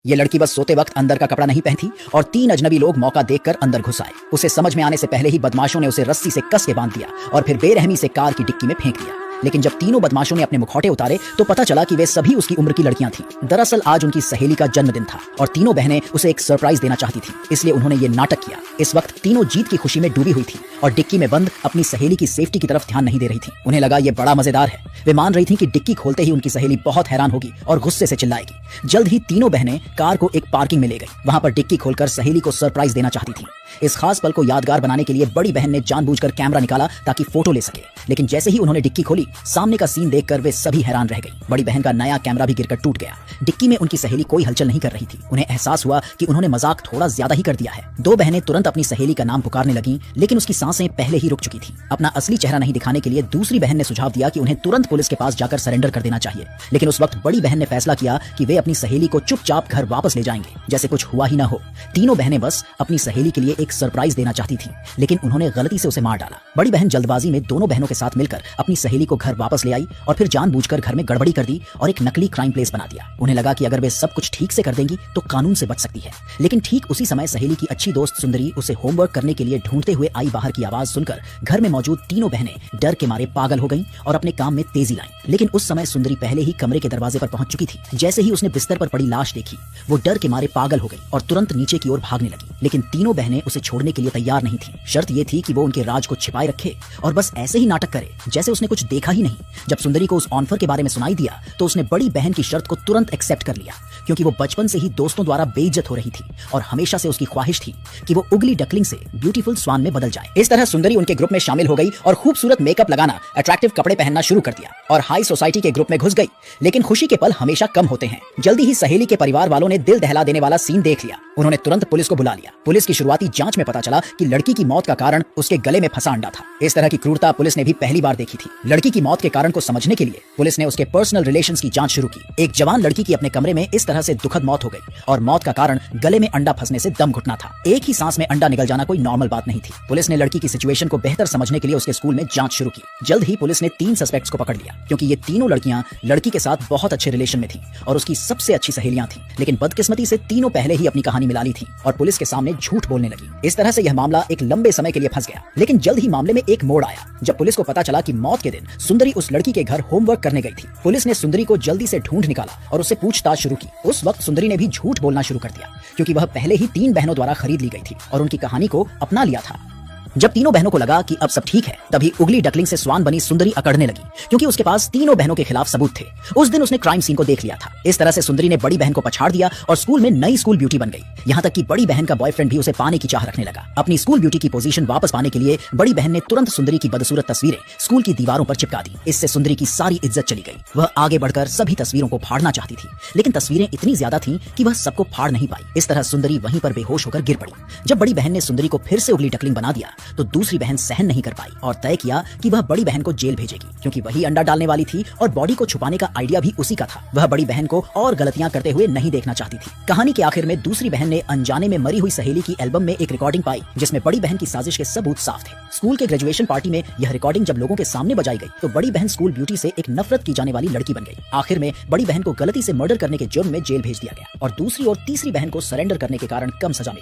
ये लड़की बस सोते वक्त अंदर का कपड़ा नहीं पहनती और 3 अजनबी लोग मौका देखकर अंदर घुस आए। उसे समझ में आने से पहले ही बदमाशों ने उसे रस्सी से कस के बांध दिया और फिर बेरहमी से कार की डिक्की में फेंक दिया। लेकिन जब तीनों बदमाशों ने अपने मुखौटे उतारे तो पता चला कि वे सभी उसकी उम्र की लड़कियां थीं। दरअसल आज उनकी सहेली का जन्मदिन था और तीनों बहनें उसे एक सरप्राइज देना चाहती थी, इसलिए उन्होंने ये नाटक किया। इस वक्त तीनों जीत की खुशी में डूबी हुई थी और डिक्की में बंद अपनी सहेली की सेफ्टी की तरफ ध्यान नहीं दे रही थी। उन्हें लगा ये बड़ा मजेदार है। वे मान रही थी कि डिक्की खोलते ही उनकी सहेली बहुत हैरान होगी और गुस्से से चिल्लाएगी। जल्द ही तीनों बहनें कार को एक पार्किंग में ले गई। वहां पर डिक्की खोलकर सहेली को सरप्राइज देना चाहती थी। इस खास पल को यादगार बनाने के लिए बड़ी बहन ने जानबूझकर कैमरा निकाला ताकि फोटो ले सके। लेकिन जैसे ही उन्होंने डिक्की खोली, सामने का सीन देखकर वे सभी हैरान रह गई। बड़ी बहन का नया कैमरा भी गिरकर टूट गया। डिक्की में उनकी सहेली कोई हलचल नहीं कर रही थी। उन्हें एहसास हुआ कि उन्होंने मजाक थोड़ा ज्यादा ही कर दिया है। दो बहनें तुरंत अपनी सहेली का नाम पुकारने लगीं, लेकिन उसकी सांसें पहले ही रुक चुकी थी। अपना असली चेहरा नहीं दिखाने के लिए दूसरी बहन ने सुझाव दिया कि उन्हें तुरंत पुलिस के पास जाकर सरेंडर कर देना चाहिए। लेकिन उस वक्त बड़ी बहन ने फैसला किया कि वे अपनी सहेली को चुपचाप घर वापस ले जाएंगे, जैसे कुछ हुआ ही ना हो। तीनों बहनें बस अपनी सहेली के लिए एक सरप्राइज देना चाहती थी, लेकिन उन्होंने गलती से उसे मार डाला। बड़ी बहन जल्दबाजी में दोनों बहनों के साथ मिलकर अपनी सहेली को घर वापस ले आई और फिर जानबूझकर घर में गड़बड़ी कर दी और एक नकली क्राइम प्लेस बना दिया। उन्हें लगा कि अगर वे सब कुछ ठीक से कर देंगी तो कानून से बच सकती है। लेकिन ठीक उसी समय सहेली की अच्छी दोस्त सुंदरी उसे होमवर्क करने के लिए ढूंढते हुए आई। बाहर की आवाज सुनकर घर में मौजूद तीनों बहनें डर के मारे पागल हो गईं और अपने काम में तेजी लाईं। लेकिन उस समय सुंदरी पहले ही कमरे के दरवाजे पर पहुंच चुकी थी। जैसे ही उसने बिस्तर पर पड़ी लाश देखी, वो डर के मारे पागल हो गई और तुरंत नीचे की ओर भागने लगी। लेकिन तीनों बहनें उसे छोड़ने के लिए तैयार नहीं थी। शर्त ये थी कि वो उनके राज को छिपाए रखे और बस ऐसे ही नाटक करे जैसे उसने कुछ देखा ही नहीं। जब सुंदरी को उस ऑफर के बारे में सुनाई दिया तो उसने बड़ी बहन की शर्त को तुरंत एक्सेप्ट कर लिया, क्योंकि वो बचपन से ही दोस्तों द्वारा बेइज्जत हो रही थी और हमेशा से उसकी ख्वाहिश थी कि वो उगली डकलिंग से ब्यूटीफुल स्वान में बदल जाए। इस तरह सुंदरी उनके ग्रुप में शामिल हो गई और खूबसूरत मेकअप लगाना, अट्रैक्टिव कपड़े पहनना शुरू कर दिया और हाई सोसाइटी के ग्रुप में घुस गई। लेकिन खुशी के पल हमेशा कम होते हैं। जल्दी ही सहेली के परिवार वालों ने दिल दहला देने वाला सीन देख लिया। उन्होंने तुरंत पुलिस को बुला लिया। पुलिस की शुरुआती जांच में पता चला कि लड़की की मौत का कारण उसके गले में फंसा अंडा था। इस तरह की क्रूरता पुलिस ने भी पहली बार देखी थी। लड़की की मौत के कारण को समझने के लिए पुलिस ने उसके पर्सनल रिलेशंस की जांच शुरू की। एक जवान लड़की की अपने कमरे में इस तरह से दुखद मौत हो गई और मौत का कारण गले में अंडा फंसने से दम घुटना था। एक ही सांस में अंडा निकल जाना कोई नॉर्मल बात नहीं थी। पुलिस ने लड़की की सिचुएशन को बेहतर समझने के लिए उसके स्कूल में जांच शुरू की। जल्द ही पुलिस ने 3 सस्पेक्ट्स को पकड़ लिया, क्योंकि ये तीनों लड़कियां लड़की के साथ बहुत अच्छे रिलेशन में थी और उसकी सबसे अच्छी सहेलियां थी। लेकिन बदकिस्मती से तीनों पहले ही अपनी कहानी मिला ली थी और पुलिस के सामने झूठ बोलने लगी। इस तरह से यह मामला एक लंबे समय के लिए फंस गया। लेकिन जल्द ही मामले में एक मोड़ आया जब पुलिस को पता चला कि मौत के दिन सुंदरी उस लड़की के घर होमवर्क करने गई थी। पुलिस ने सुंदरी को जल्दी से ढूंढ निकाला और उससे पूछताछ शुरू की। उस वक्त सुंदरी ने भी झूठ बोलना शुरू कर दिया, क्योंकि वह पहले ही 3 बहनों द्वारा खरीद ली गई थी और उनकी कहानी को अपना लिया था। जब तीनों बहनों को लगा कि अब सब ठीक है, तभी उगली डकलिंग से स्वान बनी सुंदरी अकड़ने लगी, क्योंकि उसके पास तीनों बहनों के खिलाफ सबूत थे। उस दिन उसने क्राइम सीन को देख लिया था। इस तरह से सुंदरी ने बड़ी बहन को पछाड़ दिया और स्कूल में नई स्कूल ब्यूटी बन गई। यहाँ तक कि बड़ी बहन का बॉयफ्रेंड भी उसे पाने की चाह रखने लगा। अपनी स्कूल ब्यूटी की पोजीशन वापस पाने के लिए बड़ी बहन ने तुरंत सुंदरी की बदसूरत तस्वीरें स्कूल की दीवारों पर चिपका दी। इससे सुंदरी की सारी इज्जत चली गई। वह आगे बढ़कर सभी तस्वीरों को फाड़ना चाहती थी, लेकिन तस्वीरें इतनी ज्यादा थीं कि वह सबको फाड़ नहीं पाई। इस तरह सुंदरी वहीं पर बेहोश होकर गिर पड़ी। जब बड़ी बहन ने सुंदरी को फिर से उगली डकलिंग बना दिया तो दूसरी बहन सहन नहीं कर पाई और तय किया कि वह बड़ी बहन को जेल भेजेगी, क्योंकि वही अंडा डालने वाली थी और बॉडी को छुपाने का आइडिया भी उसी का था। वह बड़ी बहन को और गलतियां करते हुए नहीं देखना चाहती थी। कहानी के आखिर में दूसरी बहन ने अनजाने में मरी हुई सहेली की एल्बम में एक रिकॉर्डिंग पाई, जिसमें बड़ी बहन की साजिश के सबूत साफ थे। स्कूल के ग्रेजुएशन पार्टी में यह रिकॉर्डिंग जब लोगों के सामने बजाई गई तो बड़ी बहन स्कूल ब्यूटी से एक नफरत की जाने वाली लड़की बन गई। आखिर में बड़ी बहन को गलती से मर्डर करने के जुर्म में जेल भेज दिया गया और दूसरी और तीसरी बहन को सरेंडर करने के कारण कम सजा मिली।